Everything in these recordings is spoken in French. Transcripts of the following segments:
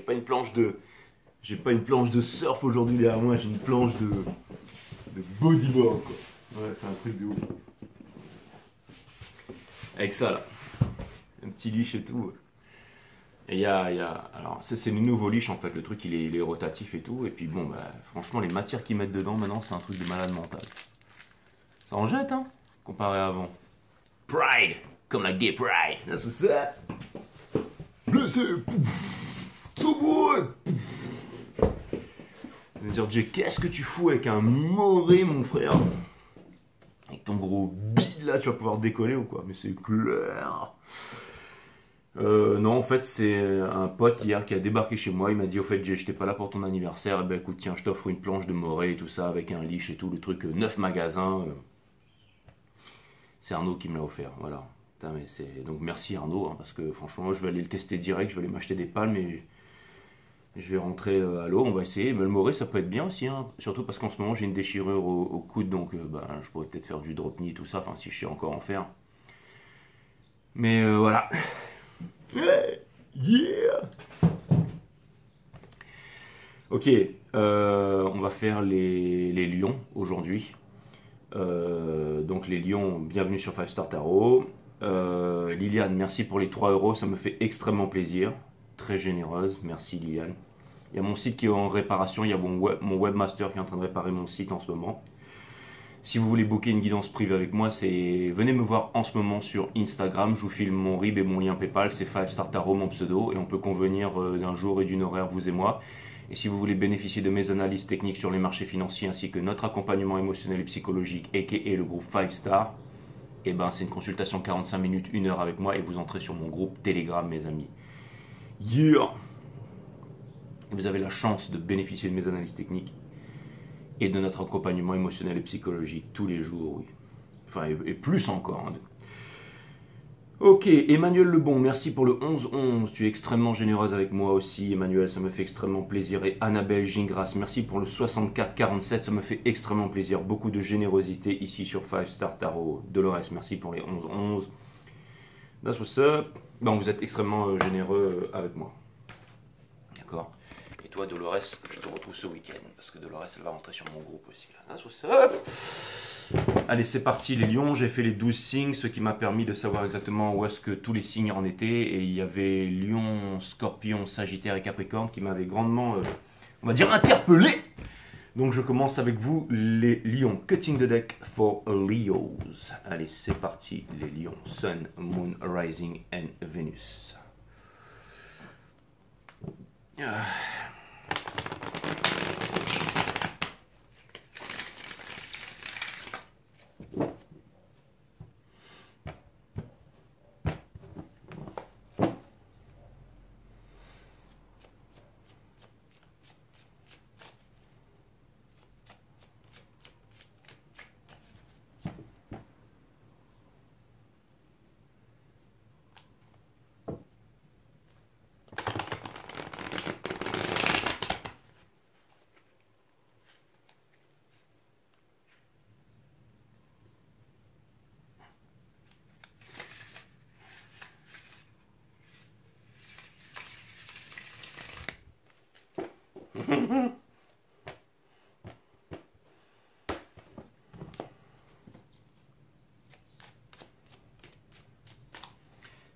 pas une planche de... J'ai pas une planche de surf aujourd'hui derrière moi, j'ai une planche de bodyboard quoi. Ouais, c'est un truc de ouf. Avec ça là, un petit leash et tout. Et alors ça c'est le nouveau leash en fait, le truc il est rotatif et tout. Et puis bon, bah, franchement les matières qu'ils mettent dedans maintenant c'est un truc de malade mental. Ça en jette hein, comparé à avant. Pride, comme la gay pride, c'est ça. Blessé, tout beau. Je vais dire, Jay, qu'est-ce que tu fous avec un moré, mon frère? Avec ton gros bide là, tu vas pouvoir décoller ou quoi? Mais c'est clair. Non, en fait, c'est un pote hier qui a débarqué chez moi. Il m'a dit, au fait, Jay, j'étais pas là pour ton anniversaire. Eh ben, écoute, tiens, je t'offre une planche de moré et tout ça, avec un leash et tout, le truc 9 magasins. C'est Arnaud qui me l'a offert, voilà. Putain, mais donc merci Arnaud, hein, parce que franchement, moi, je vais aller le tester direct. Je vais aller m'acheter des palmes et. Je vais rentrer à l'eau, on va essayer. Mais le moré, ça peut être bien aussi, hein. Surtout parce qu'en ce moment, j'ai une déchirure au coude, donc bah, je pourrais peut-être faire du drop knee, tout ça, enfin si je sais encore en faire. Mais voilà. Yeah. Ok, on va faire les lions aujourd'hui. Donc les lions, bienvenue sur 5 Star Tarot. Liliane, merci pour les 3 euros, ça me fait extrêmement plaisir. Très généreuse, merci Liliane. Il y a mon site qui est en réparation, il y a mon webmaster qui est en train de réparer mon site en ce moment. Si vous voulez booker une guidance privée avec moi, venez me voir en ce moment sur Instagram. Je vous filme mon RIB et mon lien PayPal, c'est 5 Star Tarot, mon pseudo, et on peut convenir d'un jour et d'une horaire, vous et moi. Et si vous voulez bénéficier de mes analyses techniques sur les marchés financiers ainsi que notre accompagnement émotionnel et psychologique, aka le groupe 5 Star, et ben c'est une consultation 45 minutes, 1 heure avec moi et vous entrez sur mon groupe Telegram, mes amis. Yeah! Vous avez la chance de bénéficier de mes analyses techniques et de notre accompagnement émotionnel et psychologique tous les jours, oui. Enfin, et plus encore. Hein. Ok, Emmanuel Lebon, merci pour le 11-11. Tu es extrêmement généreuse avec moi aussi, Emmanuel, ça me fait extrêmement plaisir. Et Annabelle Gingras, merci pour le 64-47, ça me fait extrêmement plaisir. Beaucoup de générosité ici sur 5 Star Tarot. Dolores, merci pour les 11-11. That's what's up. Bon, vous êtes extrêmement généreux avec moi. D'accord. Et toi, Dolores, je te retrouve ce week-end, parce que Dolores, elle va rentrer sur mon groupe aussi. That's what's up. Allez, c'est parti les lions, j'ai fait les 12 signes, ce qui m'a permis de savoir exactement où est-ce que tous les signes en étaient. Et il y avait lion, scorpion, sagittaire et capricorne qui m'avaient grandement, on va dire, interpellé. Donc je commence avec vous, les lions. Cutting the deck for Leos. Allez, c'est parti les lions. Sun, Moon, Rising and Venus.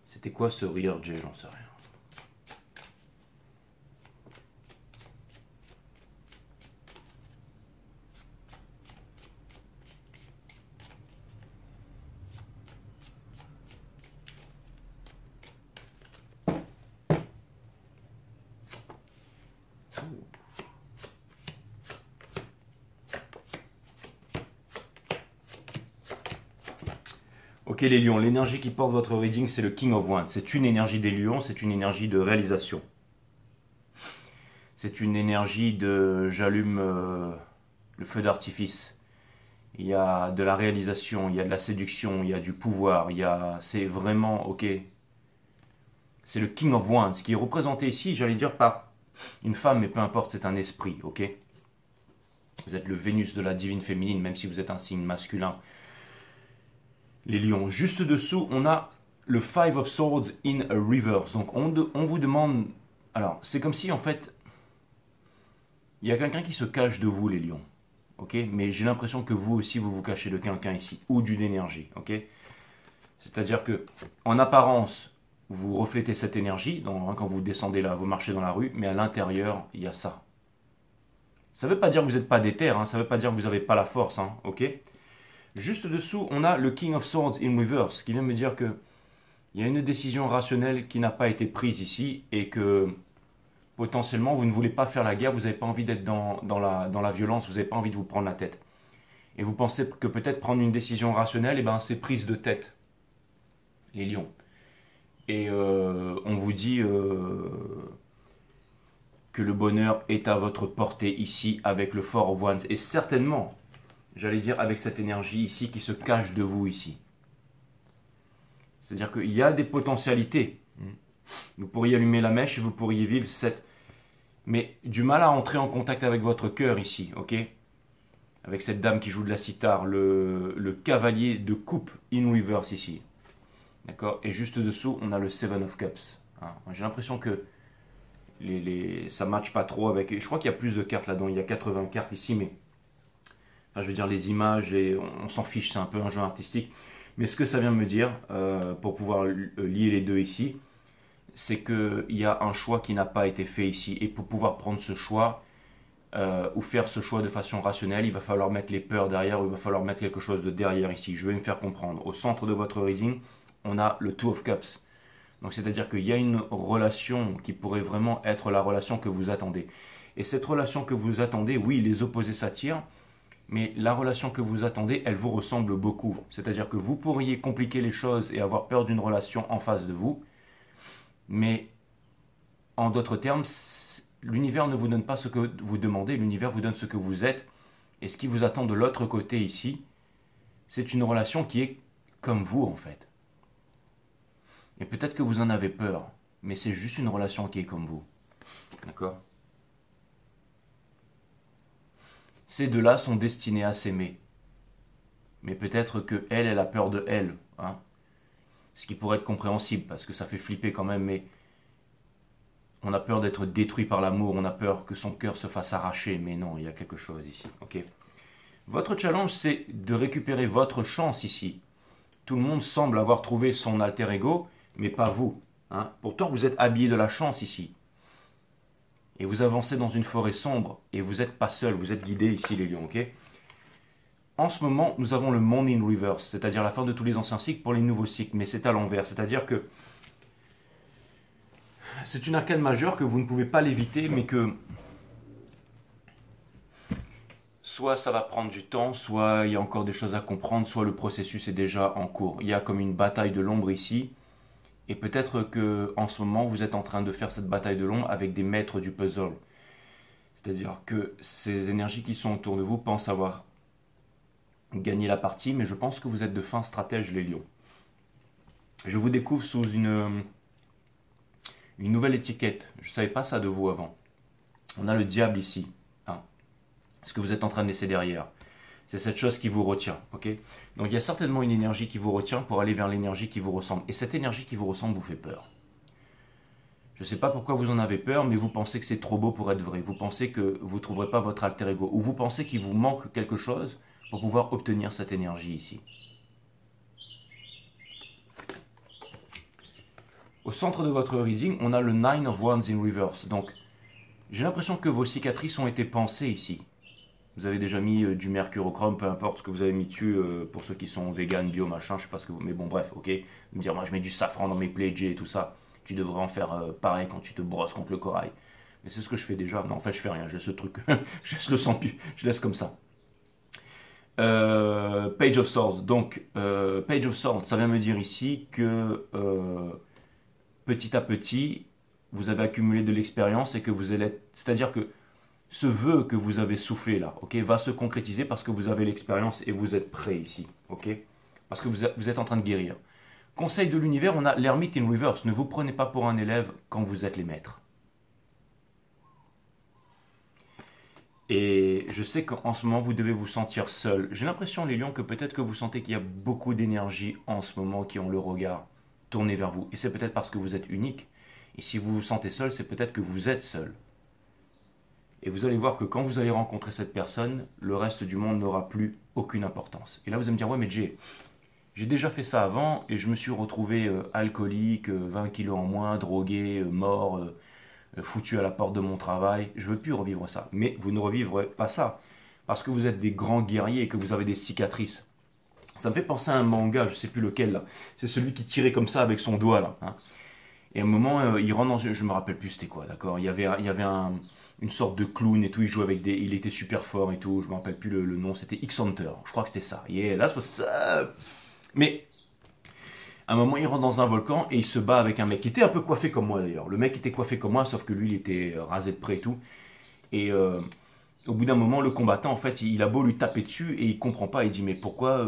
C'était quoi ce rire, Jay? J'en sais rien. Ok les lions, l'énergie qui porte votre reading, c'est le King of Wands. C'est une énergie des lions, c'est une énergie de réalisation. C'est une énergie de j'allume le feu d'artifice. Il y a de la réalisation, il y a de la séduction, il y a du pouvoir, c'est vraiment, ok. C'est le King of Wands qui est représenté ici, j'allais dire par une femme, mais peu importe, c'est un esprit, ok. Vous êtes le Vénus de la divine féminine, même si vous êtes un signe masculin. Les lions. Juste dessous, on a le Five of Swords in a reverse. Donc on vous demande Alors, c'est comme si en fait, il y a quelqu'un qui se cache de vous, les lions. Ok? Mais j'ai l'impression que vous aussi, vous vous cachez de quelqu'un ici, ou d'une énergie. Ok? C'est-à-dire que, en apparence, vous reflétez cette énergie, quand vous descendez là, vous marchez dans la rue, mais à l'intérieur, il y a ça. Ça ne veut pas dire que vous n'êtes pas déter, hein, ça ne veut pas dire que vous n'avez pas la force, hein, ok? Juste dessous, on a le King of Swords in reverse, qui vient me dire que il y a une décision rationnelle qui n'a pas été prise ici, et que potentiellement, vous ne voulez pas faire la guerre, vous n'avez pas envie d'être dans la violence, vous n'avez pas envie de vous prendre la tête. Et vous pensez que peut-être prendre une décision rationnelle, eh ben, c'est prise de tête, les lions. Et on vous dit que le bonheur est à votre portée ici avec le Four of Wands. Et certainement, j'allais dire avec cette énergie ici qui se cache de vous ici. C'est-à-dire qu'il y a des potentialités. Vous pourriez allumer la mèche et vous pourriez vivre cette... Mais du mal à entrer en contact avec votre cœur ici, ok? Avec cette dame qui joue de la cithare, le cavalier de coupe in reverse ici. D'accord? Et juste dessous, on a le Seven of Cups. Hein. J'ai l'impression que ça ne matche pas trop avec... Je crois qu'il y a plus de cartes là-dedans. Il y a 80 cartes ici, mais... Enfin, je veux dire, les images, et on s'en fiche, c'est un peu un jeu artistique. Mais ce que ça vient me dire, pour pouvoir lier les deux ici, c'est qu'il y a un choix qui n'a pas été fait ici. Et pour pouvoir prendre ce choix, ou faire ce choix de façon rationnelle, il va falloir mettre les peurs derrière, ou il va falloir mettre quelque chose de derrière ici. Je vais me faire comprendre. Au centre de votre reading, on a le Two of Cups. Donc c'est-à-dire qu'il y a une relation qui pourrait vraiment être la relation que vous attendez. Et cette relation que vous attendez, oui, les opposés s'attirent, mais la relation que vous attendez, elle vous ressemble beaucoup. C'est-à-dire que vous pourriez compliquer les choses et avoir peur d'une relation en face de vous, mais en d'autres termes, l'univers ne vous donne pas ce que vous demandez, l'univers vous donne ce que vous êtes, et ce qui vous attend de l'autre côté ici, c'est une relation qui est comme vous en fait. Et peut-être que vous en avez peur, mais c'est juste une relation qui est comme vous. D'accord? Ces deux-là sont destinés à s'aimer. Mais peut-être que elle a peur de elle. Hein? Ce qui pourrait être compréhensible, parce que ça fait flipper quand même, mais on a peur d'être détruit par l'amour, on a peur que son cœur se fasse arracher, mais non, il y a quelque chose ici. Okay? Votre challenge, c'est de récupérer votre chance ici. Tout le monde semble avoir trouvé son alter ego, mais pas vous. Hein? Pourtant, vous êtes habillé de la chance ici. Et vous avancez dans une forêt sombre, et vous n'êtes pas seul, vous êtes guidé ici, les lions. Okay? En ce moment, nous avons le Moon in Reverse, c'est-à-dire la fin de tous les anciens cycles pour les nouveaux cycles, mais c'est à l'envers. C'est-à-dire que c'est une arcane majeure que vous ne pouvez pas l'éviter, mais que soit ça va prendre du temps, soit il y a encore des choses à comprendre, soit le processus est déjà en cours. Il y a comme une bataille de l'ombre ici, et peut-être que en ce moment vous êtes en train de faire cette bataille de l'ombre avec des maîtres du puzzle. C'est-à-dire que ces énergies qui sont autour de vous pensent avoir gagné la partie, mais je pense que vous êtes de fins stratèges, les lions. Je vous découvre sous une nouvelle étiquette. Je ne savais pas ça de vous avant. On a le diable ici. Hein. Ce que vous êtes en train de laisser derrière. C'est cette chose qui vous retient. Okay? Donc il y a certainement une énergie qui vous retient pour aller vers l'énergie qui vous ressemble. Et cette énergie qui vous ressemble vous fait peur. Je ne sais pas pourquoi vous en avez peur, mais vous pensez que c'est trop beau pour être vrai. Vous pensez que vous ne trouverez pas votre alter ego. Ou vous pensez qu'il vous manque quelque chose pour pouvoir obtenir cette énergie ici. Au centre de votre reading, on a le Nine of Wands in reverse. Donc, j'ai l'impression que vos cicatrices ont été pensées ici. Vous avez déjà mis du mercurochrome, peu importe ce que vous avez mis dessus, pour ceux qui sont vegan, bio, machin, je sais pas ce que vous... Mais bon, bref, ok. Vous me dire, moi je mets du safran dans mes plaies et tout ça. Tu devrais en faire pareil quand tu te brosses contre le corail. Mais c'est ce que je fais déjà. Non, en fait, je fais rien, j'ai ce truc. Je laisse le sang, je laisse comme ça. Page of Swords. Donc, Page of Swords, ça vient me dire ici que petit à petit, vous avez accumulé de l'expérience et que vous allez... C'est-à-dire que ce vœu que vous avez soufflé là, ok, va se concrétiser parce que vous avez l'expérience et vous êtes prêt ici, ok, parce que vous êtes en train de guérir. Conseil de l'univers, on a l'ermite in reverse. Ne vous prenez pas pour un élève quand vous êtes les maîtres. Et je sais qu'en ce moment, vous devez vous sentir seul. J'ai l'impression, les lions, que peut-être que vous sentez qu'il y a beaucoup d'énergie en ce moment qui ont le regard tourné vers vous. Et c'est peut-être parce que vous êtes unique. Et si vous vous sentez seul, c'est peut-être que vous êtes seul. Et vous allez voir que quand vous allez rencontrer cette personne, le reste du monde n'aura plus aucune importance. Et là, vous allez me dire, ouais, mais j'ai déjà fait ça avant et je me suis retrouvé alcoolique, 20 kilos en moins, drogué, mort, foutu à la porte de mon travail. Je veux plus revivre ça. Mais vous ne revivrez pas ça parce que vous êtes des grands guerriers et que vous avez des cicatrices. Ça me fait penser à un manga, je sais plus lequel là. C'est celui qui tirait comme ça avec son doigt là, hein. Et à un moment, il rentre dans une... Je me rappelle plus c'était quoi, d'accord. Une sorte de clown et tout, il jouait avec des... Il était super fort et tout, je me rappelle plus le nom, c'était X-Hunter, je crois que c'était ça. Yeah, là, c'est ça. Mais, à un moment, il rentre dans un volcan et il se bat avec un mec qui était un peu coiffé comme moi d'ailleurs. Le mec était coiffé comme moi, sauf que lui, il était rasé de près et tout. Et au bout d'un moment, le combattant, en fait, il a beau lui taper dessus et il comprend pas. Il dit, mais pourquoi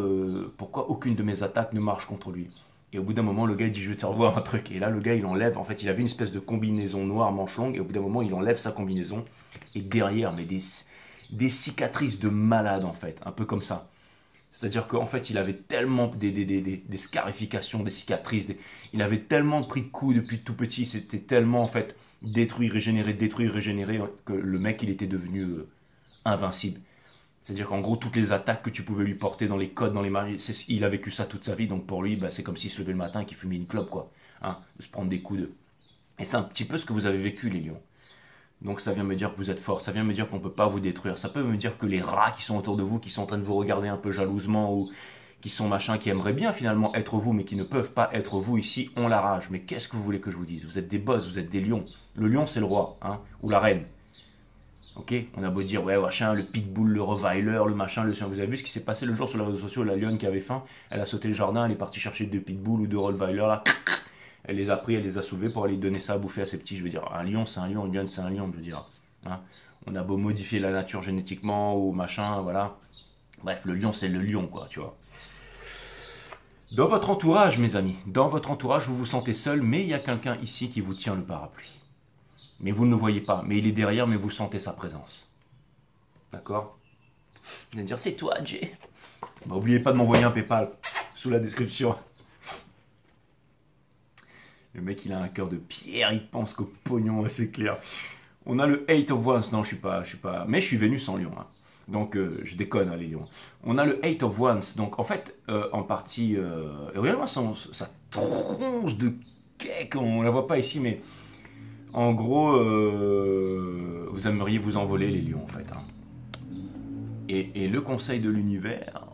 aucune de mes attaques ne marche contre lui? Et au bout d'un moment, le gars il dit, je vais te revoir un truc. Et là, le gars, il enlève, en fait, il avait une espèce de combinaison noire manche longue. Et au bout d'un moment, il enlève sa combinaison. Et derrière, mais des cicatrices de malade, en fait. Un peu comme ça. C'est-à-dire qu'en fait, il avait tellement des scarifications, des cicatrices. Il avait tellement pris de coups depuis tout petit. C'était tellement, en fait, détruit, régénéré, que le mec, il était devenu invincible. C'est-à-dire qu'en gros, toutes les attaques que tu pouvais lui porter dans les codes, dans les maris, il a vécu ça toute sa vie. Donc pour lui, bah, c'est comme s'il se levait le matin et qu'il fumait une clope, quoi. Hein, de se prendre des coups de... Et c'est un petit peu ce que vous avez vécu, les lions. Donc ça vient me dire que vous êtes fort, ça vient me dire qu'on ne peut pas vous détruire. Ça peut me dire que les rats qui sont autour de vous, qui sont en train de vous regarder un peu jalousement, ou qui sont machin, qui aimeraient bien finalement être vous, mais qui ne peuvent pas être vous ici, ont la rage. Mais qu'est-ce que vous voulez que je vous dise? Vous êtes des boss, vous êtes des lions. Le lion, c'est le roi, hein, ou la reine. Ok, on a beau dire, ouais, machin, le pitbull, le rottweiler, le machin, le chien. Vous avez vu ce qui s'est passé le jour sur les réseaux sociaux? La lionne qui avait faim, elle a sauté le jardin, elle est partie chercher deux pitbulls ou deux rottweiler, là. Elle les a pris, elle les a soulevés pour aller donner ça à bouffer à ses petits. Je veux dire, un lion, c'est un lion, une lionne, c'est un lion, je veux dire. Hein, on a beau modifier la nature génétiquement ou machin, voilà. Bref, le lion, c'est le lion, quoi, tu vois. Dans votre entourage, mes amis, dans votre entourage, vous vous sentez seul, mais il y a quelqu'un ici qui vous tient le parapluie. Mais vous ne le voyez pas, mais il est derrière, mais vous sentez sa présence. D'accord? Vous allez dire, c'est toi, Jay. Bah, n'oubliez pas de m'envoyer un PayPal sous la description. Le mec, il a un cœur de pierre, il pense qu'au pognon, c'est clair. On a le Hate of Ones, non, je suis pas, mais je suis Vénus en lion, hein. Donc je déconne, hein, les lions. On a le Hate of Ones, donc en fait, en partie, regardez-moi sa tronche de cake, on la voit pas ici, mais en gros, vous aimeriez vous envoler, les lions, en fait, hein. Et le conseil de l'univers...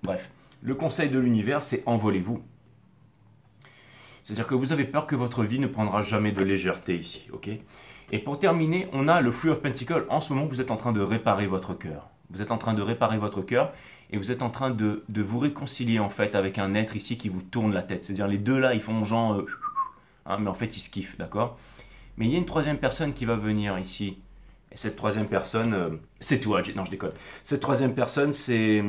Bref, le conseil de l'univers, c'est envolez-vous. C'est-à-dire que vous avez peur que votre vie ne prendra jamais de légèreté ici, ok? Et pour terminer, on a le Three of Pentacles. En ce moment, vous êtes en train de réparer votre cœur. Vous êtes en train de réparer votre cœur et vous êtes en train de vous réconcilier en fait avec un être ici qui vous tourne la tête. C'est-à-dire les deux là, ils font genre... hein, mais en fait, ils se kiffent, d'accord? Mais il y a une troisième personne qui va venir ici. Et cette troisième personne, c'est toi. Non, je déconne. Cette troisième personne, c'est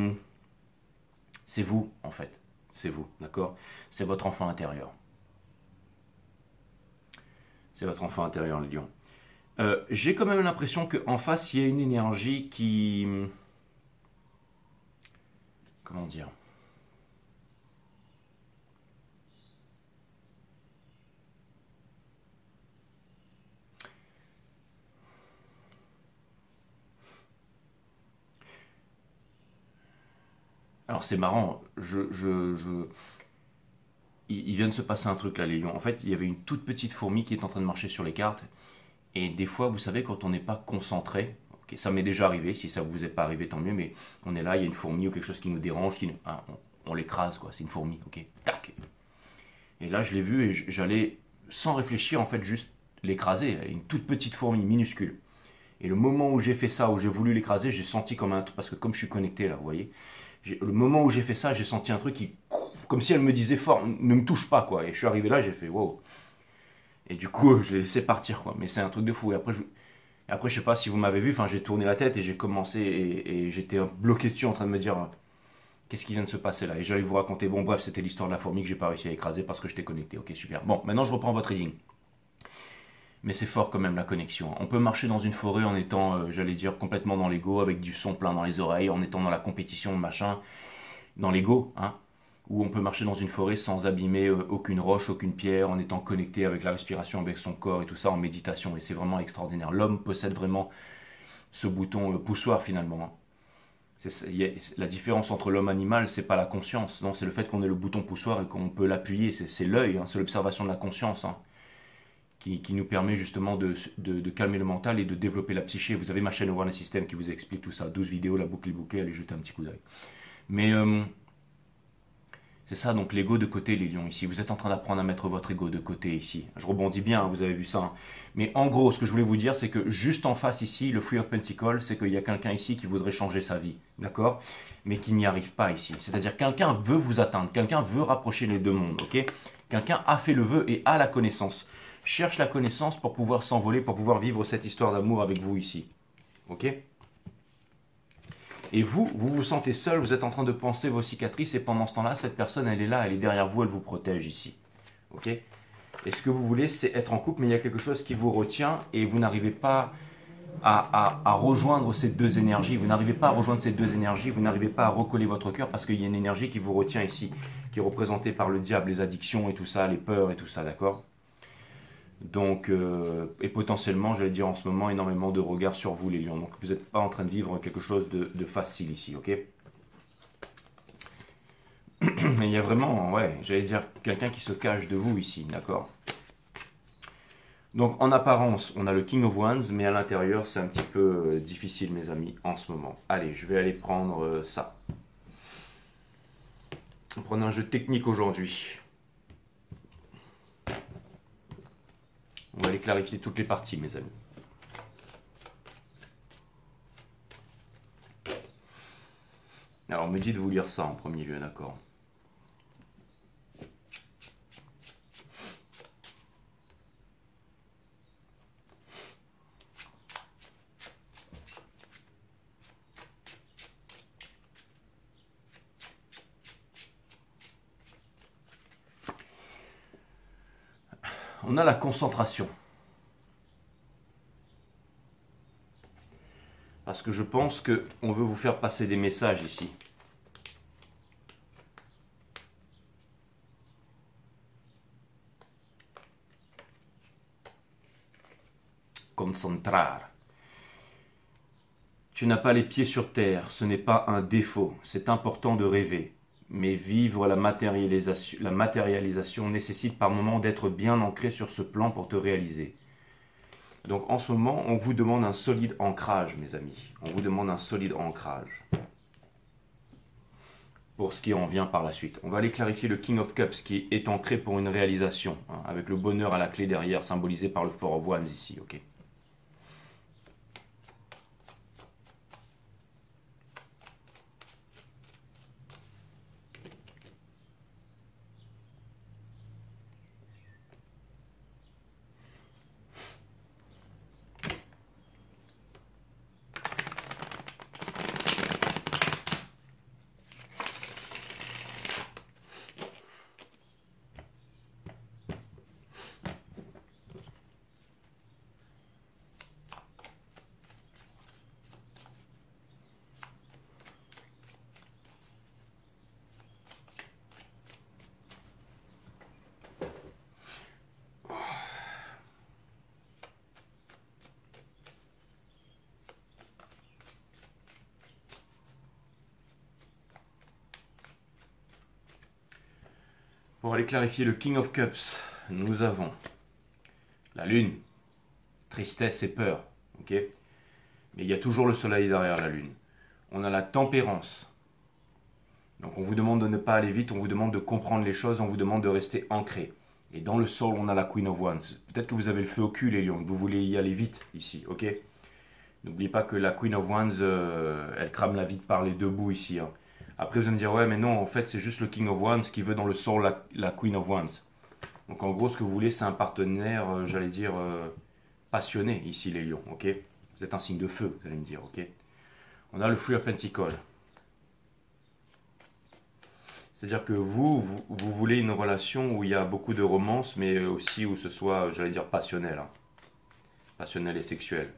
vous, en fait. C'est vous, d'accord? C'est votre enfant intérieur. C'est votre enfant intérieur, le lion. J'ai quand même l'impression qu'en face, il y a une énergie qui... Comment dire? Alors c'est marrant, il vient de se passer un truc là, les lions. En fait, il y avait une toute petite fourmi qui est en train de marcher sur les cartes. Et des fois, vous savez, quand on n'est pas concentré, okay, ça m'est déjà arrivé, si ça vous est pas arrivé, tant mieux, mais on est là, il y a une fourmi ou quelque chose qui nous dérange, on l'écrase, quoi, c'est une fourmi, ok, tac. Et là, je l'ai vu et j'allais, sans réfléchir, en fait, juste l'écraser, une toute petite fourmi, minuscule. Et le moment où j'ai fait ça, où j'ai voulu l'écraser, j'ai senti comme un truc, parce que comme je suis connecté là, vous voyez, le moment où j'ai fait ça, j'ai senti un truc qui, comme si elle me disait fort, ne me touche pas, quoi. Et je suis arrivé là, j'ai fait, wow. Et du coup, j'ai laissé partir, quoi. Mais c'est un truc de fou. Et après, je sais pas si vous m'avez vu, enfin, j'ai tourné la tête et j'ai commencé, et j'étais bloqué dessus en train de me dire, qu'est-ce qui vient de se passer là? Et j'allais vous raconter, bon, bref, c'était l'histoire de la fourmi que j'ai pas réussi à écraser parce que j'étais connecté. Ok, super. Bon, maintenant, je reprends votre reading. Mais c'est fort quand même la connexion. On peut marcher dans une forêt en étant, j'allais dire, complètement dans l'ego, avec du son plein dans les oreilles, en étant dans la compétition, machin, dans l'ego, hein. où on peut marcher dans une forêt sans abîmer aucune roche, aucune pierre, en étant connecté avec la respiration, avec son corps et tout ça en méditation. Et c'est vraiment extraordinaire. L'homme possède vraiment ce bouton poussoir finalement, hein. La différence entre l'homme animal, c'est pas la conscience, non, c'est le fait qu'on ait le bouton poussoir et qu'on peut l'appuyer, c'est l'œil, hein, c'est l'observation de la conscience, hein, qui nous permet justement de calmer le mental et de développer la psyché. Vous avez ma chaîne Awareness System qui vous explique tout ça, 12 vidéos, la boucle est bouquée, allez jeter un petit coup d'œil. Mais c'est ça, donc l'ego de côté, les lions, ici. Vous êtes en train d'apprendre à mettre votre ego de côté, ici. Je rebondis bien, hein, vous avez vu ça, hein. Mais en gros, ce que je voulais vous dire, c'est que juste en face, ici, le Three of Pentacles, c'est qu'il y a quelqu'un ici qui voudrait changer sa vie, d'accord? Mais qui n'y arrive pas ici. C'est-à-dire, quelqu'un veut vous atteindre, quelqu'un veut rapprocher les deux mondes, ok? Quelqu'un a fait le vœu et a la connaissance. Cherche la connaissance pour pouvoir s'envoler, pour pouvoir vivre cette histoire d'amour avec vous ici, ok? Et vous vous sentez seul, vous êtes en train de penser vos cicatrices et pendant ce temps-là, cette personne, elle est là, elle est derrière vous, elle vous protège ici. Ok? Et ce que vous voulez, c'est être en couple, mais il y a quelque chose qui vous retient et vous n'arrivez pas à rejoindre ces deux énergies. Vous n'arrivez pas à rejoindre ces deux énergies, vous n'arrivez pas à recoller votre cœur parce qu'il y a une énergie qui vous retient ici, qui est représentée par le diable, les addictions et tout ça, les peurs et tout ça, d'accord? Donc, et potentiellement, j'allais dire en ce moment, énormément de regards sur vous, les lions. Donc, vous n'êtes pas en train de vivre quelque chose de facile ici, ok? Mais il y a vraiment, ouais, j'allais dire quelqu'un qui se cache de vous ici, d'accord? Donc, en apparence, on a le King of Wands, mais à l'intérieur, c'est un petit peu difficile, mes amis, en ce moment. Allez, je vais aller prendre ça. On prend un jeu technique aujourd'hui. On va aller clarifier toutes les parties, mes amis. Alors, on me dit de vous lire ça en premier lieu, d'accord? On a la concentration. Parce que je pense qu'on veut vous faire passer des messages ici. Concentrar. Tu n'as pas les pieds sur terre, ce n'est pas un défaut, c'est important de rêver. Mais vivre la matérialisation nécessite par moments d'être bien ancré sur ce plan pour te réaliser. Donc en ce moment, on vous demande un solide ancrage, mes amis. On vous demande un solide ancrage. Pour ce qui en vient par la suite. On va aller clarifier le King of Cups qui est ancré pour une réalisation, hein, avec le bonheur à la clé derrière, symbolisé par le Four of Wands ici, ok? Pour aller clarifier le King of Cups, nous avons la lune, tristesse et peur, ok? Mais il y a toujours le soleil derrière la lune. On a la tempérance. Donc on vous demande de ne pas aller vite, on vous demande de comprendre les choses, on vous demande de rester ancré. Et dans le soul, on a la Queen of Wands. Peut-être que vous avez le feu au cul, les lions, que vous voulez y aller vite ici, ok? N'oubliez pas que la Queen of Wands, elle crame la vie de par les deux bouts ici, hein. Après, vous allez me dire, ouais, mais non, en fait, c'est juste le King of Wands qui veut dans le soul la Queen of Wands. Donc, en gros, ce que vous voulez, c'est un partenaire, j'allais dire, passionné, ici, les lions, ok? Vous êtes un signe de feu, vous allez me dire, ok? On a le Three of Pentacles. C'est-à-dire que vous voulez une relation où il y a beaucoup de romance, mais aussi où ce soit, j'allais dire, passionnel, hein. Passionnel et sexuel.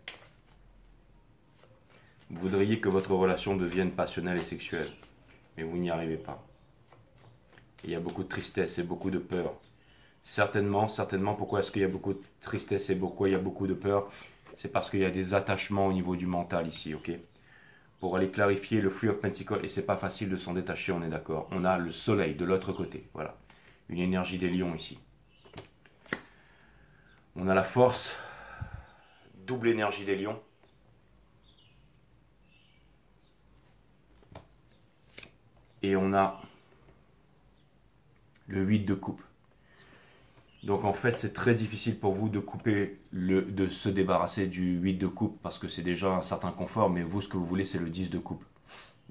Vous voudriez que votre relation devienne passionnelle et sexuelle. Mais vous n'y arrivez pas. il y a beaucoup de tristesse et beaucoup de peur. Certainement, certainement, pourquoi est-ce qu'il y a beaucoup de tristesse et pourquoi il y a beaucoup de peur? C'est parce qu'il y a des attachements au niveau du mental ici, ok? Pour aller clarifier le Three of Pentacles, et c'est pas facile de s'en détacher, on est d'accord. On a le soleil de l'autre côté, voilà. Une énergie des lions ici. On a la force, double énergie des lions. Et on a le 8 de coupe. Donc en fait, c'est très difficile pour vous de couper, de se débarrasser du 8 de coupe parce que c'est déjà un certain confort, mais vous, ce que vous voulez, c'est le 10 de coupe.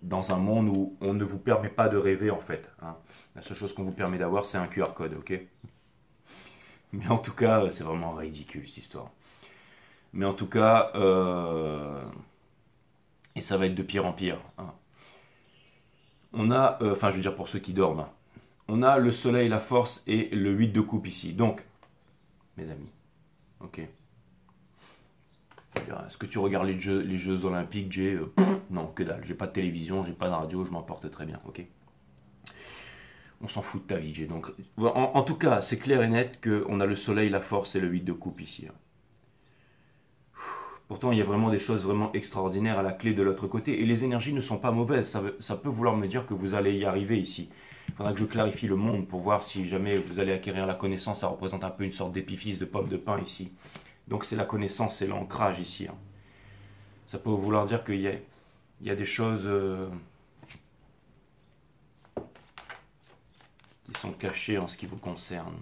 Dans un monde où on ne vous permet pas de rêver en fait. Hein. La seule chose qu'on vous permet d'avoir, c'est un QR code, ok? Mais en tout cas, c'est vraiment ridicule cette histoire. Mais en tout cas, et ça va être de pire en pire. Hein. On a, enfin je veux dire pour ceux qui dorment, hein. On a le soleil, la force et le 8 de coupe ici. Donc, mes amis, ok. Est-ce que tu regardes les Jeux Olympiques, Jay? Non, que dalle. J'ai pas de télévision, j'ai pas de radio, je m'en porte très bien, ok. On s'en fout de ta vie, Jay. Donc, en tout cas, c'est clair et net qu'on a le soleil, la force et le 8 de coupe ici. Hein. Pourtant, il y a vraiment des choses vraiment extraordinaires à la clé de l'autre côté. Et les énergies ne sont pas mauvaises. Ça peut vouloir me dire que vous allez y arriver ici. Il faudra que je clarifie le monde pour voir si jamais vous allez acquérir la connaissance. Ça représente un peu une sorte d'épifice de pomme de pain ici. Donc c'est la connaissance, c'est l'ancrage ici. Hein. Ça peut vouloir dire qu'il y a des choses qui sont cachées en ce qui vous concerne.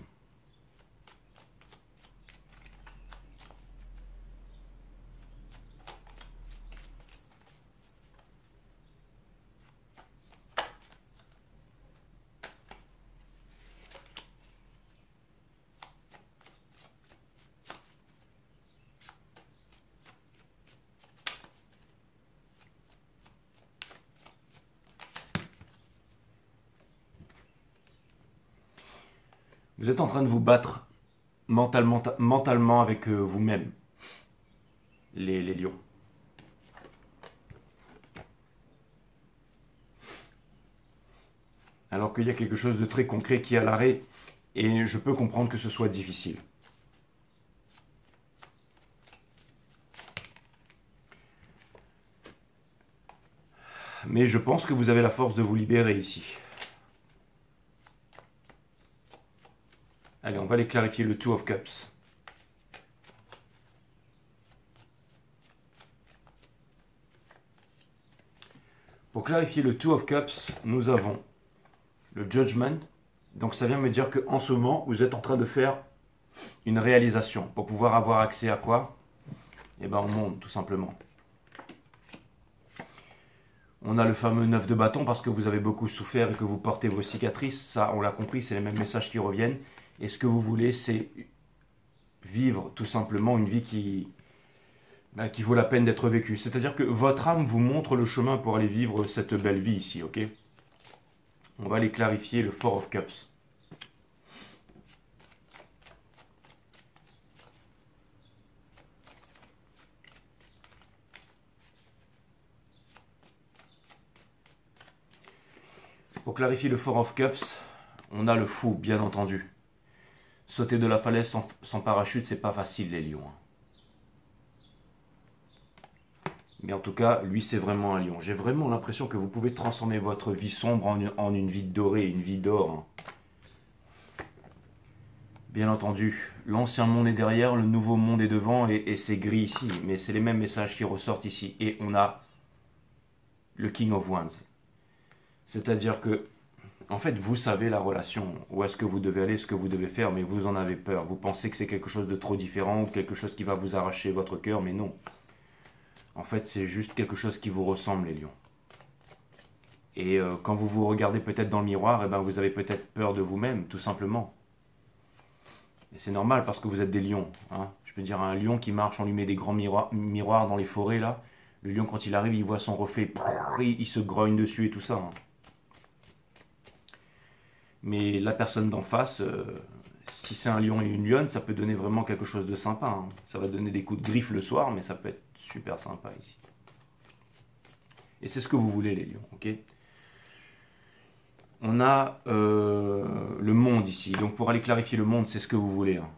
Vous êtes en train de vous battre mentalement avec vous-même, les lions. Alors qu'il y a quelque chose de très concret qui est à l'arrêt, et je peux comprendre que ce soit difficile. Mais je pense que vous avez la force de vous libérer ici. Allez, on va aller clarifier le Two of Cups. Pour clarifier le Two of Cups, nous avons le Judgment. Donc ça vient me dire qu'en ce moment, vous êtes en train de faire une réalisation. Pour pouvoir avoir accès à quoi? Eh bien, au monde, tout simplement. On a le fameux 9 de bâton parce que vous avez beaucoup souffert et que vous portez vos cicatrices. Ça, on l'a compris, c'est les mêmes messages qui reviennent. Et ce que vous voulez, c'est vivre tout simplement une vie qui vaut la peine d'être vécue. C'est-à-dire que votre âme vous montre le chemin pour aller vivre cette belle vie ici, ok? On va aller clarifier le Four of Cups. Pour clarifier le Four of Cups, on a le fou, bien entendu. Sauter de la falaise sans parachute, c'est pas facile, les lions. Mais en tout cas, lui, c'est vraiment un lion. J'ai vraiment l'impression que vous pouvez transformer votre vie sombre en une vie dorée, une vie d'or. Bien entendu, l'ancien monde est derrière, le nouveau monde est devant, et c'est gris ici. Mais c'est les mêmes messages qui ressortent ici. Et on a le King of Wands. C'est-à-dire que, en fait, vous savez la relation, où est-ce que vous devez aller, ce que vous devez faire, mais vous en avez peur. Vous pensez que c'est quelque chose de trop différent, ou quelque chose qui va vous arracher votre cœur, mais non. En fait, c'est juste quelque chose qui vous ressemble, les lions. Et quand vous vous regardez peut-être dans le miroir, eh ben, vous avez peut-être peur de vous-même, tout simplement. Et c'est normal parce que vous êtes des lions. Hein. Je peux dire, un lion qui marche, on lui met des grands miroirs dans les forêts, là. Le lion, quand il arrive, il voit son reflet, il se grogne dessus et tout ça. Hein. Mais la personne d'en face, si c'est un lion et une lionne, ça peut donner vraiment quelque chose de sympa. Hein. Ça va donner des coups de griffe le soir, mais ça peut être super sympa ici. Et c'est ce que vous voulez, les lions, ok? On a le monde ici. Donc pour aller clarifier le monde, c'est ce que vous voulez. Hein.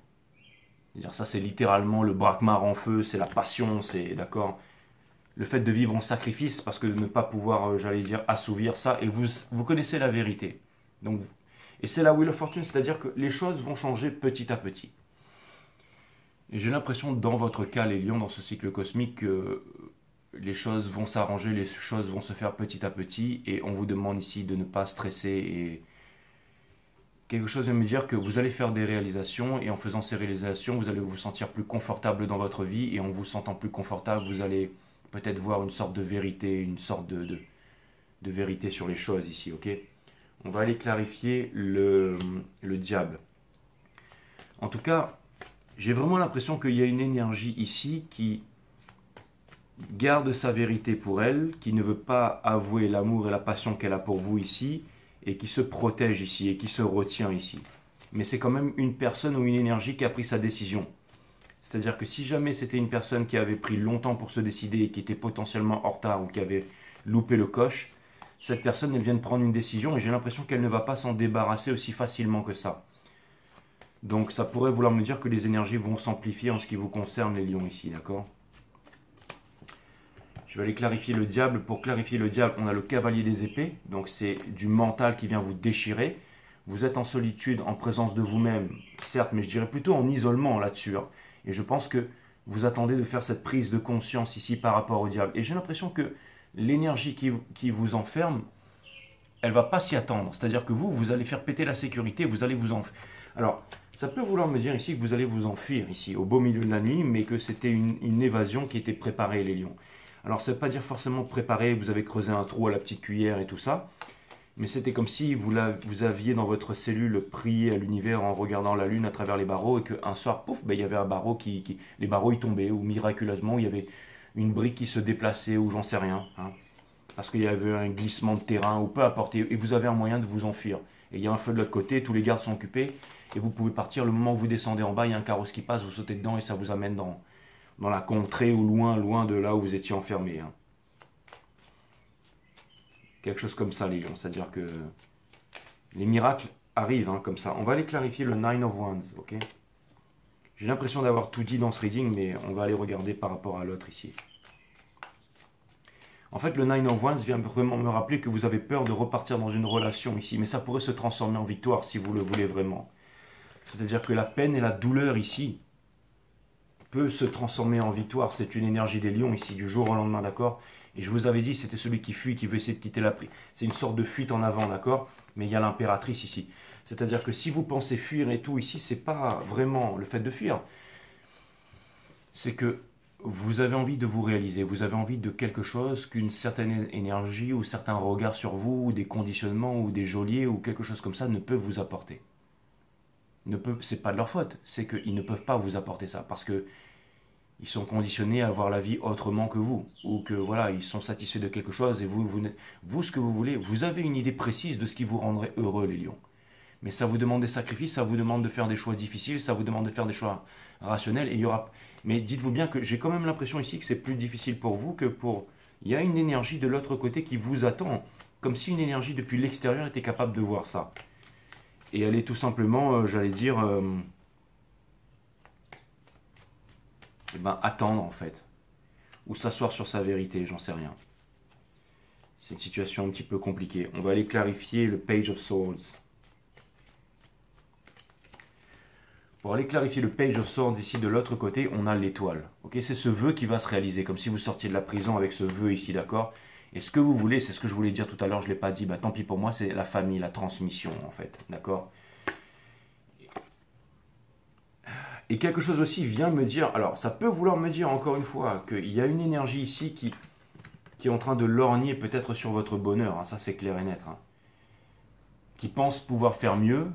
C'est-à-dire ça, c'est littéralement le bras-mare en feu, c'est la passion, c'est d'accord. Le fait de vivre en sacrifice, parce que de ne pas pouvoir, j'allais dire, assouvir ça. Et vous connaissez la vérité. Donc, et c'est la Wheel of Fortune, c'est-à-dire que les choses vont changer petit à petit. Et j'ai l'impression, dans votre cas, les lions, dans ce cycle cosmique, que les choses vont s'arranger, les choses vont se faire petit à petit, et on vous demande ici de ne pas stresser. Et quelque chose vient me dire que vous allez faire des réalisations, et en faisant ces réalisations, vous allez vous sentir plus confortable dans votre vie, et en vous sentant plus confortable, vous allez peut-être voir une sorte de vérité, une sorte de vérité sur les choses ici, ok? On va aller clarifier le diable. En tout cas, j'ai vraiment l'impression qu'il y a une énergie ici qui garde sa vérité pour elle, qui ne veut pas avouer l'amour et la passion qu'elle a pour vous ici, et qui se protège ici, et qui se retient ici. Mais c'est quand même une personne ou une énergie qui a pris sa décision. C'est-à-dire que si jamais c'était une personne qui avait pris longtemps pour se décider, et qui était potentiellement en retard, ou qui avait loupé le coche, cette personne, elle vient de prendre une décision, et j'ai l'impression qu'elle ne va pas s'en débarrasser aussi facilement que ça. Donc ça pourrait vouloir me dire que les énergies vont s'amplifier en ce qui vous concerne, les lions ici, d'accord? Je vais aller clarifier le diable. Pour clarifier le diable, on a le cavalier des épées. Donc c'est du mental qui vient vous déchirer. Vous êtes en solitude, en présence de vous-même, certes, mais je dirais plutôt en isolement là-dessus. Hein. Et je pense que vous attendez de faire cette prise de conscience ici par rapport au diable. Et j'ai l'impression que l'énergie qui vous enferme, elle ne va pas s'y attendre. C'est-à-dire que vous allez faire péter la sécurité, vous allez vous enfuir. Alors, ça peut vouloir me dire ici que vous allez vous enfuir ici, au beau milieu de la nuit, mais que c'était une évasion qui était préparée, les lions. Alors, ça ne veut pas dire forcément préparé, vous avez creusé un trou à la petite cuillère et tout ça, mais c'était comme si vous aviez dans votre cellule prié à l'univers en regardant la lune à travers les barreaux, et qu'un soir, pouf, ben, il y avait un barreau les barreaux y tombaient, ou miraculeusement, il y avait une brique qui se déplaçait, ou j'en sais rien, hein, parce qu'il y avait un glissement de terrain, ou peu importe, et vous avez un moyen de vous enfuir. Et il y a un feu de l'autre côté, tous les gardes sont occupés, et vous pouvez partir. Le moment où vous descendez en bas, il y a un carrosse qui passe, vous sautez dedans, et ça vous amène dans la contrée, ou loin de là où vous étiez enfermé. Hein. Quelque chose comme ça, les lions. C'est-à-dire que les miracles arrivent hein, comme ça. On va aller clarifier le Nine of Wands, ok? J'ai l'impression d'avoir tout dit dans ce reading, mais on va aller regarder par rapport à l'autre ici. En fait, le Nine of Wands vient vraiment me rappeler que vous avez peur de repartir dans une relation ici, mais ça pourrait se transformer en victoire si vous le voulez vraiment. C'est-à-dire que la peine et la douleur ici peut se transformer en victoire. C'est une énergie des lions ici, du jour au lendemain, d'accord? Et je vous avais dit, c'était celui qui fuit, qui veut essayer de quitter la prise. C'est une sorte de fuite en avant, d'accord? Mais il y a l'impératrice ici. C'est-à-dire que si vous pensez fuir et tout ici, c'est pas vraiment le fait de fuir. C'est que vous avez envie de vous réaliser, vous avez envie de quelque chose qu'une certaine énergie ou certains regards sur vous, ou des conditionnements, ou des geôliers, ou quelque chose comme ça ne peut vous apporter. C'est pas de leur faute, c'est qu'ils ne peuvent pas vous apporter ça, parce que ils sont conditionnés à voir la vie autrement que vous, ou que voilà, ils sont satisfaits de quelque chose, et vous ce que vous voulez, vous avez une idée précise de ce qui vous rendrait heureux, les lions. Mais ça vous demande des sacrifices, ça vous demande de faire des choix difficiles, ça vous demande de faire des choix rationnels, et il y aura... Mais dites-vous bien que j'ai quand même l'impression ici que c'est plus difficile pour vous que pour... Il y a une énergie de l'autre côté qui vous attend, comme si une énergie depuis l'extérieur était capable de voir ça. Et elle est tout simplement, j'allais dire, attendre en fait. Ou s'asseoir sur sa vérité, j'en sais rien. C'est une situation un petit peu compliquée. On va aller clarifier le Page of Swords. Pour aller clarifier le Page of Swords ici de l'autre côté, on a l'étoile. Okay, c'est ce vœu qui va se réaliser, comme si vous sortiez de la prison avec ce vœu ici, d'accord? Et ce que vous voulez, c'est ce que je voulais dire tout à l'heure, je ne l'ai pas dit, tant pis pour moi, c'est la famille, la transmission en fait, d'accord? Et quelque chose aussi vient me dire, alors ça peut vouloir me dire encore une fois qu'il y a une énergie ici qui est en train de lorgner peut-être sur votre bonheur, hein, ça c'est clair et net, hein, qui pense pouvoir faire mieux,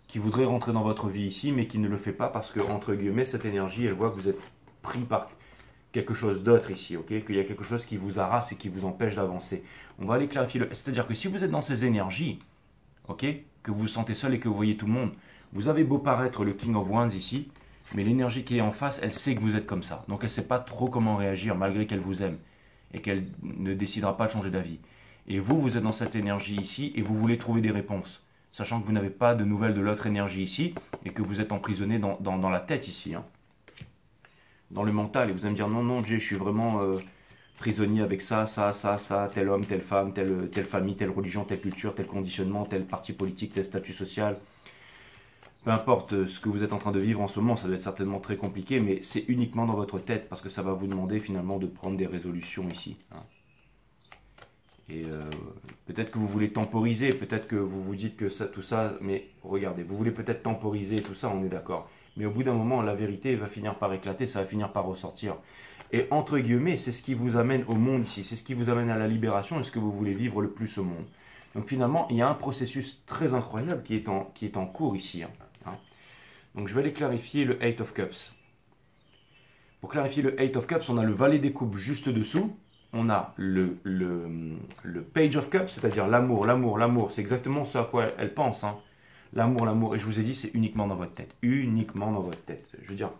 qui voudrait rentrer dans votre vie ici, mais qui ne le fait pas parce que, entre guillemets, cette énergie, elle voit que vous êtes pris par quelque chose d'autre ici, ok? Qu'il y a quelque chose qui vous harasse et qui vous empêche d'avancer. On va aller clarifier, c'est-à-dire que si vous êtes dans ces énergies, ok, que vous vous sentez seul et que vous voyez tout le monde, vous avez beau paraître le King of Wands ici, mais l'énergie qui est en face, elle sait que vous êtes comme ça. Donc elle ne sait pas trop comment réagir malgré qu'elle vous aime et qu'elle ne décidera pas de changer d'avis. Et vous, vous êtes dans cette énergie ici et vous voulez trouver des réponses. Sachant que vous n'avez pas de nouvelles de l'autre énergie ici et que vous êtes emprisonné dans la tête ici. Hein. Dans le mental. Et vous allez me dire, non, non, Jay, je suis vraiment prisonnier avec ça, tel homme, telle femme, telle famille, telle religion, telle culture, tel conditionnement, tel parti politique, tel statut social. Peu importe ce que vous êtes en train de vivre en ce moment, ça doit être certainement très compliqué, mais c'est uniquement dans votre tête parce que ça va vous demander finalement de prendre des résolutions ici. Hein. Et peut-être que vous voulez temporiser, peut-être que vous vous dites que ça, tout ça, mais regardez, vous voulez peut-être temporiser tout ça, on est d'accord. Mais au bout d'un moment, la vérité va finir par éclater, ça va finir par ressortir. Et entre guillemets, c'est ce qui vous amène au monde ici, c'est ce qui vous amène à la libération et ce que vous voulez vivre le plus au monde. Donc finalement, il y a un processus très incroyable qui est en cours ici. Hein. Donc je vais aller clarifier le Eight of Cups. Pour clarifier le Eight of Cups, on a le valet des coupes juste dessous. On a le Page of Cups, c'est-à-dire l'amour, l'amour, l'amour. C'est exactement ce à quoi elle pense. Hein. L'amour, l'amour. Et je vous ai dit, c'est uniquement dans votre tête. Uniquement dans votre tête. Je veux dire,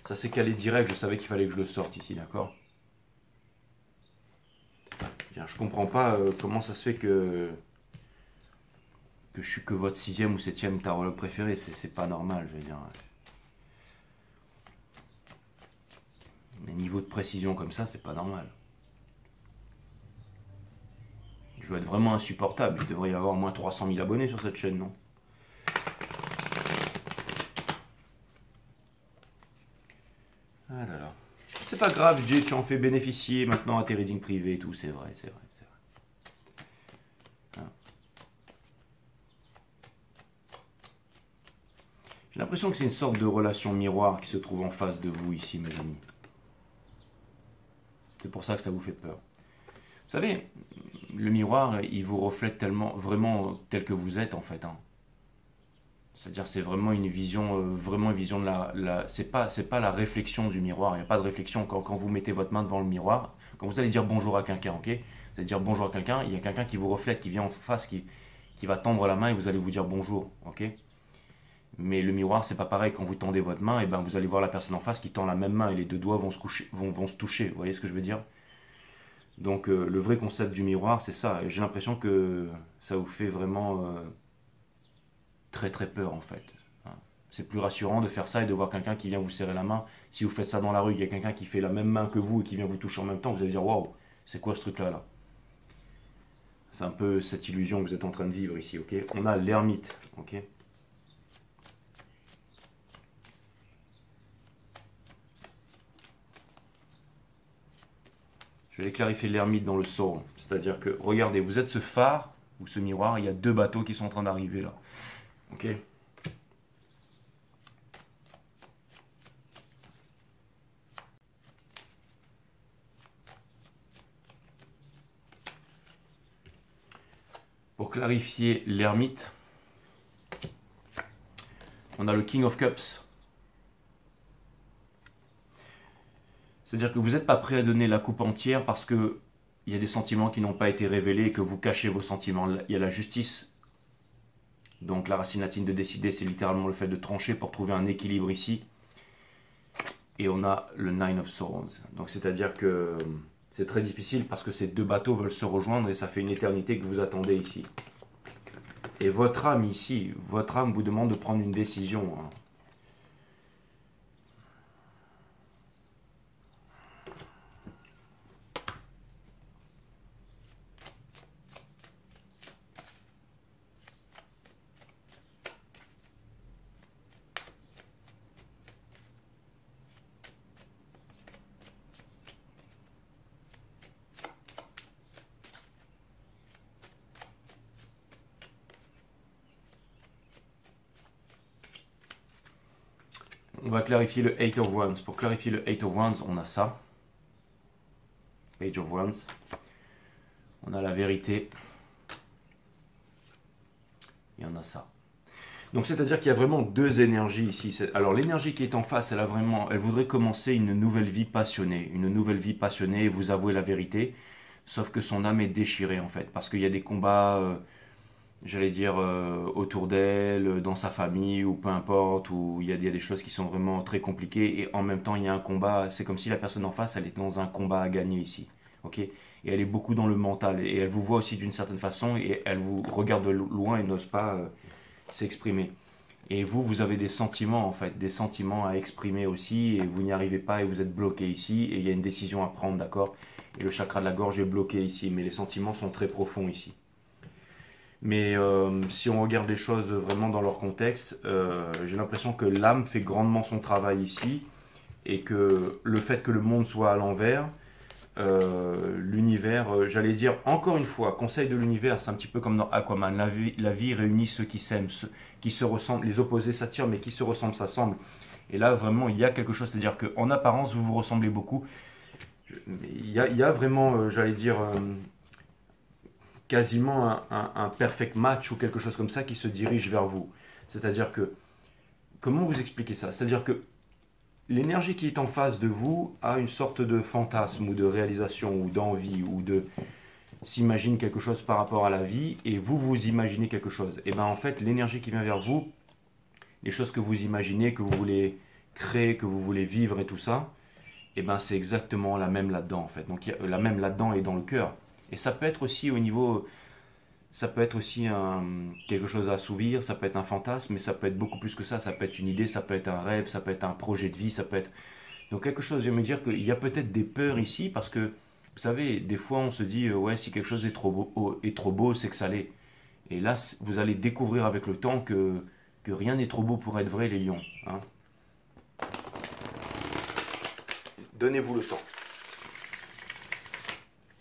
ça s'est calé direct. Je savais qu'il fallait que je le sorte ici, d'accord? Je comprends pas comment ça se fait que je suis que votre 6e ou 7e tarologue préféré. C'est pas normal, je veux dire. Les niveaux de précision comme ça, c'est pas normal. Je dois être vraiment insupportable. Il devrait y avoir au moins 300 000 abonnés sur cette chaîne, non? Ah là là. C'est pas grave, Jay, tu en fais bénéficier maintenant à tes readings privés et tout. C'est vrai, c'est vrai, c'est vrai. Ah. J'ai l'impression que c'est une sorte de relation miroir qui se trouve en face de vous ici, mes amis. C'est pour ça que ça vous fait peur. Vous savez, le miroir, il vous reflète tellement, vraiment tel que vous êtes en fait. Hein. C'est-à-dire, c'est vraiment une vision, de c'est pas la réflexion du miroir. Il n'y a pas de réflexion quand vous mettez votre main devant le miroir. Quand vous allez dire bonjour à quelqu'un, ok? Vous allez dire bonjour à quelqu'un. Il y a quelqu'un qui vous reflète, qui vient en face, qui va tendre la main et vous allez vous dire bonjour, ok? Mais le miroir, c'est pas pareil. Quand vous tendez votre main, et ben vous allez voir la personne en face qui tend la même main et les deux doigts vont se toucher. Vous voyez ce que je veux dire? Donc le vrai concept du miroir, c'est ça. Et j'ai l'impression que ça vous fait vraiment très très peur en fait. Hein. C'est plus rassurant de faire ça et de voir quelqu'un qui vient vous serrer la main. Si vous faites ça dans la rue, il y a quelqu'un qui fait la même main que vous et qui vient vous toucher en même temps, vous allez dire waouh, c'est quoi ce truc-là là? C'est un peu cette illusion que vous êtes en train de vivre ici, ok? On a l'ermite, ok? Je vais clarifier l'ermite dans le soul. C'est-à-dire que, regardez, vous êtes ce phare ou ce miroir, il y a deux bateaux qui sont en train d'arriver là. Ok? Pour clarifier l'ermite, on a le King of Cups. C'est-à-dire que vous n'êtes pas prêt à donner la coupe entière parce que il y a des sentiments qui n'ont pas été révélés et que vous cachez vos sentiments. Il y a la justice. Donc la racine latine de décider, c'est littéralement le fait de trancher pour trouver un équilibre ici. Et on a le Nine of Swords. Donc c'est-à-dire que c'est très difficile parce que ces deux bateaux veulent se rejoindre et ça fait une éternité que vous attendez ici. Et votre âme ici, votre âme vous demande de prendre une décision. Hein. On va clarifier le Eight of Wands. Pour clarifier le Eight of Wands, on a ça. Page of Wands. On a la vérité. Et on a ça. Donc c'est-à-dire qu'il y a vraiment deux énergies ici. Alors l'énergie qui est en face, elle voudrait commencer une nouvelle vie passionnée. Une nouvelle vie passionnée et vous avouer la vérité. Sauf que son âme est déchirée en fait. Parce qu'il y a des combats... j'allais dire autour d'elle, dans sa famille, ou peu importe, où il y a des choses qui sont vraiment très compliquées, et en même temps il y a un combat, c'est comme si la personne en face, elle est dans un combat à gagner ici, ok? et elle est beaucoup dans le mental. Et elle vous voit aussi d'une certaine façon et elle vous regarde de loin et n'ose pas s'exprimer. Et vous, vous avez des sentiments en fait, des sentiments à exprimer aussi, et vous n'y arrivez pas et vous êtes bloqué ici, et il y a une décision à prendre, d'accord? Et le chakra de la gorge est bloqué ici, mais les sentiments sont très profonds ici. Mais si on regarde les choses vraiment dans leur contexte, j'ai l'impression que l'âme fait grandement son travail ici, et que le fait que le monde soit à l'envers, l'univers, j'allais dire encore une fois, conseil de l'univers, c'est un petit peu comme dans Aquaman, la vie réunit ceux qui s'aiment, ceux qui se ressemblent, les opposés s'attirent, mais qui se ressemblent s'assemblent. Et là, vraiment, il y a quelque chose, c'est-à-dire qu'en apparence, vous vous ressemblez beaucoup. Il y a vraiment, j'allais dire, quasiment un perfect match ou quelque chose comme ça qui se dirige vers vous. C'est-à-dire que, comment vous expliquer ça? C'est-à-dire que l'énergie qui est en face de vous a une sorte de fantasme ou de réalisation ou d'envie ou de s'imagine quelque chose par rapport à la vie et vous vous imaginez quelque chose. Et bien en fait l'énergie qui vient vers vous, les choses que vous imaginez, que vous voulez créer, que vous voulez vivre et tout ça, et ben c'est exactement la même là-dedans en fait. Donc la même là-dedans est dans le cœur. Et ça peut être aussi au niveau, ça peut être aussi quelque chose à assouvir, ça peut être un fantasme, mais ça peut être beaucoup plus que ça. Ça peut être une idée, ça peut être un rêve, ça peut être un projet de vie, ça peut être... Donc quelque chose vient me dire qu'il y a peut-être des peurs ici, parce que, vous savez, des fois on se dit, ouais, si quelque chose est trop beau, c'est que ça l'est. Et là, vous allez découvrir avec le temps que rien n'est trop beau pour être vrai, les lions. Hein. Donnez-vous le temps.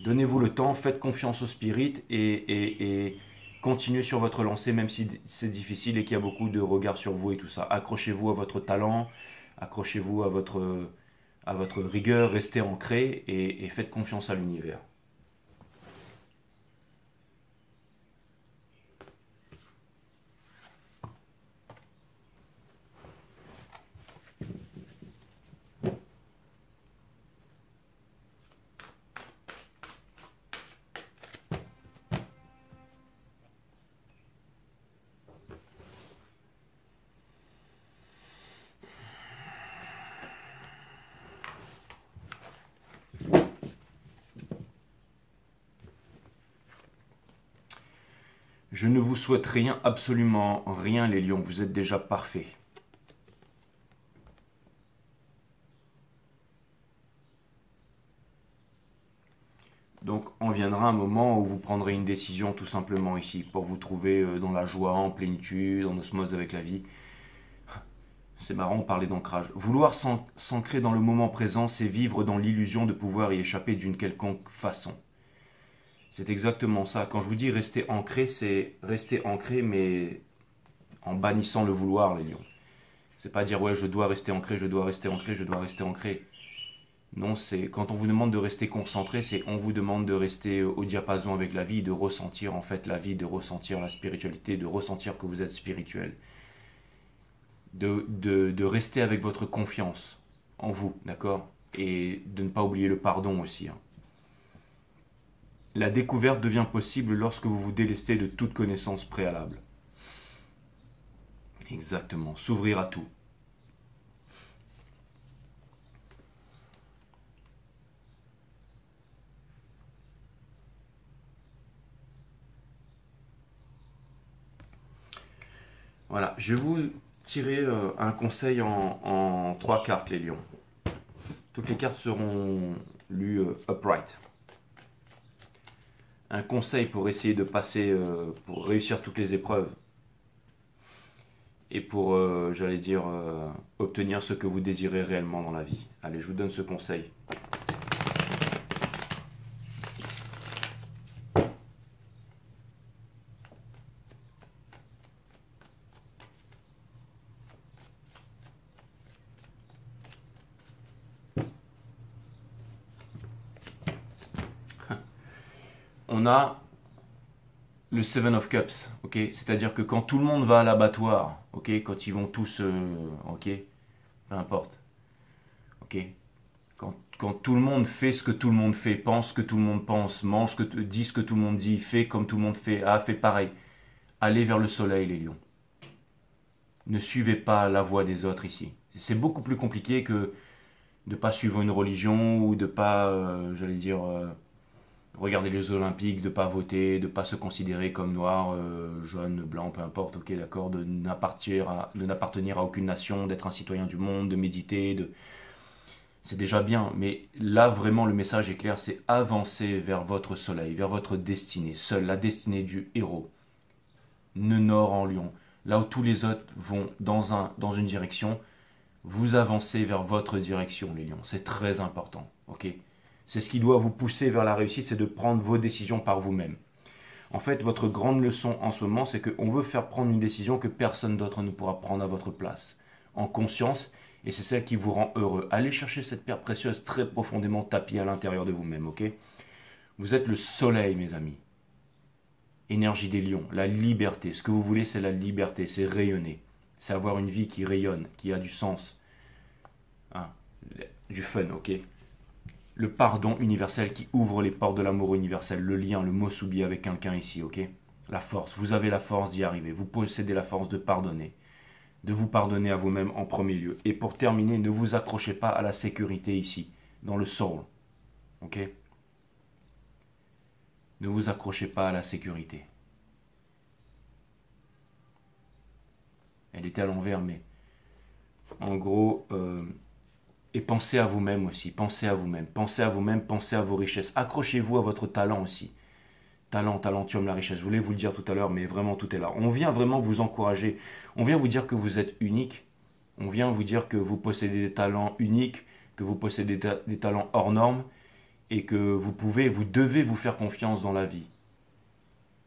Donnez-vous le temps, faites confiance au spirit et continuez sur votre lancée, même si c'est difficile et qu'il y a beaucoup de regards sur vous et tout ça. Accrochez-vous à votre talent, accrochez-vous à votre rigueur, restez ancré et faites confiance à l'univers. Je ne vous souhaite rien, absolument rien, les lions, vous êtes déjà parfaits. Donc on viendra un moment où vous prendrez une décision tout simplement ici, pour vous trouver dans la joie, en plénitude, en osmose avec la vie. C'est marrant, on parlait d'ancrage. Vouloir s'ancrer dans le moment présent, c'est vivre dans l'illusion de pouvoir y échapper d'une quelconque façon. C'est exactement ça. Quand je vous dis rester ancré, c'est rester ancré, mais en bannissant le vouloir, les lions. C'est pas dire ouais, je dois rester ancré, je dois rester ancré, je dois rester ancré. Non, c'est quand on vous demande de rester concentré, c'est on vous demande de rester au diapason avec la vie, de ressentir en fait la vie, de ressentir la spiritualité, de ressentir que vous êtes spirituel. De rester avec votre confiance en vous, d'accord? Et de ne pas oublier le pardon aussi. Hein. La découverte devient possible lorsque vous vous délestez de toute connaissance préalable. Exactement, s'ouvrir à tout. Voilà, je vais vous tirer un conseil en 3 cartes, les lions. Toutes les cartes seront lues upright. Un conseil pour essayer de passer, pour réussir toutes les épreuves. Et pour, j'allais dire, obtenir ce que vous désirez réellement dans la vie. Allez, je vous donne ce conseil. On a le Seven of Cups, ok? C'est-à-dire que quand tout le monde va à l'abattoir, ok? Quand ils vont tous, ok? Peu importe, ok? Quand tout le monde fait ce que tout le monde fait, pense ce que tout le monde pense, mange dit ce que tout le monde dit, fait comme tout le monde fait, fait pareil. Allez vers le soleil, les lions. Ne suivez pas la voie des autres ici. C'est beaucoup plus compliqué que de ne pas suivre une religion ou de pas, j'allais dire, Regarder les Olympiques, de ne pas voter, de ne pas se considérer comme noir, jaune, blanc, peu importe, ok, d'accord, de n'appartenir à aucune nation, d'être un citoyen du monde, de méditer, c'est déjà bien. Mais là, vraiment, le message est clair, c'est avancer vers votre soleil, vers votre destinée, seule, la destinée du héros. Nœud nord en lion. Là où tous les autres vont dans une direction, vous avancez vers votre direction, les lions. C'est très important, ok? C'est ce qui doit vous pousser vers la réussite, c'est de prendre vos décisions par vous-même. En fait, votre grande leçon en ce moment, c'est qu'on veut faire prendre une décision que personne d'autre ne pourra prendre à votre place. En conscience, et c'est celle qui vous rend heureux. Allez chercher cette pierre précieuse très profondément tapie à l'intérieur de vous-même, ok? Vous êtes le soleil, mes amis. Énergie des lions, la liberté. Ce que vous voulez, c'est la liberté, c'est rayonner. C'est avoir une vie qui rayonne, qui a du sens. Hein, du fun, ok? Le pardon universel qui ouvre les portes de l'amour universel, le lien, le mot soubi avec quelqu'un ici, ok? La force, vous avez la force d'y arriver, vous possédez la force de pardonner, de vous pardonner à vous-même en premier lieu. Et pour terminer, ne vous accrochez pas à la sécurité ici, dans le soul, ok? Ne vous accrochez pas à la sécurité. Elle était à l'envers, mais en gros, et pensez à vous-même aussi, pensez à vous-même, pensez à vous-même, pensez à vos richesses. Accrochez-vous à votre talent aussi. Talent, talentium, la richesse. Je voulais vous le dire tout à l'heure, mais vraiment tout est là. On vient vraiment vous encourager. On vient vous dire que vous êtes unique. On vient vous dire que vous possédez des talents uniques, que vous possédez des talents hors normes et que vous devez vous faire confiance dans la vie.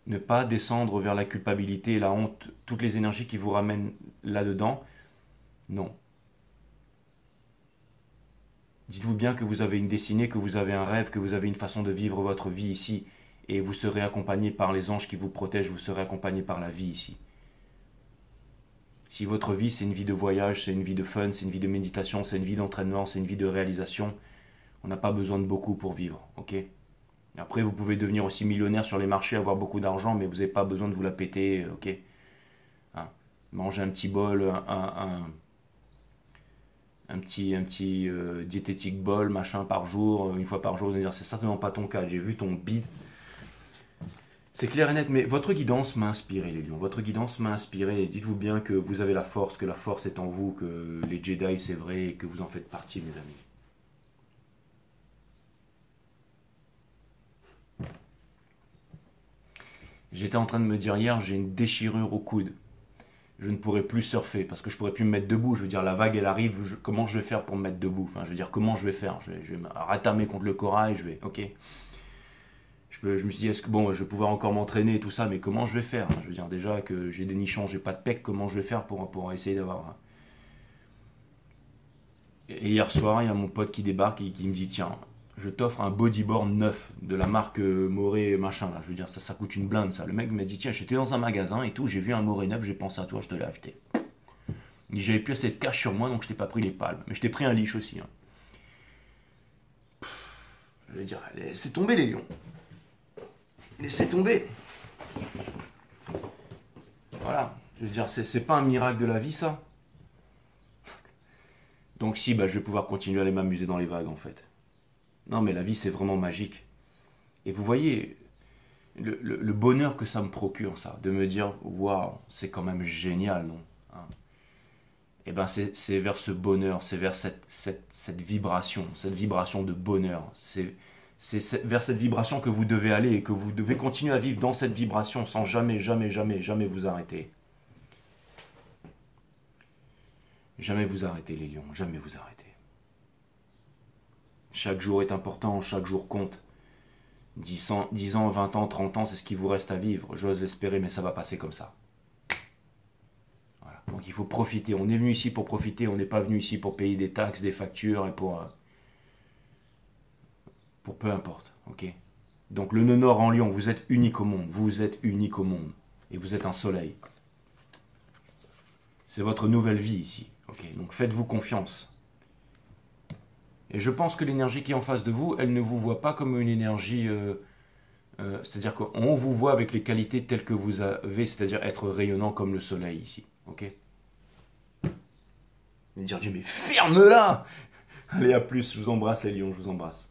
Ne pas descendre vers la culpabilité, la honte, toutes les énergies qui vous ramènent là-dedans. Non. Dites-vous bien que vous avez une destinée, que vous avez un rêve, que vous avez une façon de vivre votre vie ici. Et vous serez accompagné par les anges qui vous protègent, vous serez accompagné par la vie ici. Si votre vie c'est une vie de voyage, c'est une vie de fun, c'est une vie de méditation, c'est une vie d'entraînement, c'est une vie de réalisation, on n'a pas besoin de beaucoup pour vivre, ok? Après vous pouvez devenir aussi millionnaire sur les marchés, avoir beaucoup d'argent, mais vous n'avez pas besoin de vous la péter, ok? Hein, manger un petit bol, un petit diététique bol, machin par jour, une fois par jour, c'est certainement pas ton cas, j'ai vu ton bide. C'est clair et net, mais votre guidance m'a inspiré, les lions. Votre guidance m'a inspiré. Et dites-vous bien que vous avez la force, que la force est en vous, que les Jedi c'est vrai et que vous en faites partie, mes amis. J'étais en train de me dire hier, j'ai une déchirure au coude. Je ne pourrai plus surfer parce que je pourrai plus me mettre debout. Je veux dire, la vague elle arrive, comment je vais faire pour me mettre debout? Enfin, je veux dire, comment je vais faire? Je vais me ratamer contre le corail, ok. Je me suis dit, est-ce que bon, je vais pouvoir encore m'entraîner et tout ça, mais comment je vais faire? Je veux dire, déjà que j'ai des nichons, j'ai pas de pec, comment je vais faire pour essayer d'avoir. Et hier soir, il y a mon pote qui débarque et qui me dit, tiens, je t'offre un bodyboard neuf de la marque Moré machin là. Je veux dire, ça coûte une blinde ça. Le mec m'a dit, tiens, j'étais dans un magasin et tout, j'ai vu un Moré neuf, j'ai pensé à toi, je te l'ai acheté. J'avais plus assez de cash sur moi, donc je t'ai pas pris les palmes. Mais je t'ai pris un leash aussi. Hein. Je vais dire, laissez tomber les lions. Laissez tomber. Voilà. Je veux dire, c'est pas un miracle de la vie, ça. Donc si, bah, je vais pouvoir continuer à aller m'amuser dans les vagues, en fait. Non, mais la vie, c'est vraiment magique. Et vous voyez, le bonheur que ça me procure, ça, de me dire, waouh, c'est quand même génial, non? Hein. Et ben, c'est vers ce bonheur, c'est vers cette vibration de bonheur. C'est vers cette vibration que vous devez aller et que vous devez continuer à vivre dans cette vibration sans jamais, jamais, jamais, jamais vous arrêter. Jamais vous arrêtez les lions, jamais vous arrêtez. Chaque jour est important, chaque jour compte. 10 ans, 20 ans, 30 ans, c'est ce qui vous reste à vivre. J'ose l'espérer, mais ça va passer comme ça. Voilà. Donc il faut profiter. On est venu ici pour profiter, on n'est pas venu ici pour payer des taxes, des factures et pour peu importe, ok. Donc le nœud nord en lion, vous êtes unique au monde, vous êtes unique au monde, et vous êtes un soleil. C'est votre nouvelle vie ici, ok. Donc faites-vous confiance. Et je pense que l'énergie qui est en face de vous, elle ne vous voit pas comme une énergie, c'est-à-dire qu'on vous voit avec les qualités telles que vous avez, c'est-à-dire être rayonnant comme le soleil ici, ok. Vous allez dire, mais ferme-la. Allez, à plus, je vous embrasse les lions, je vous embrasse.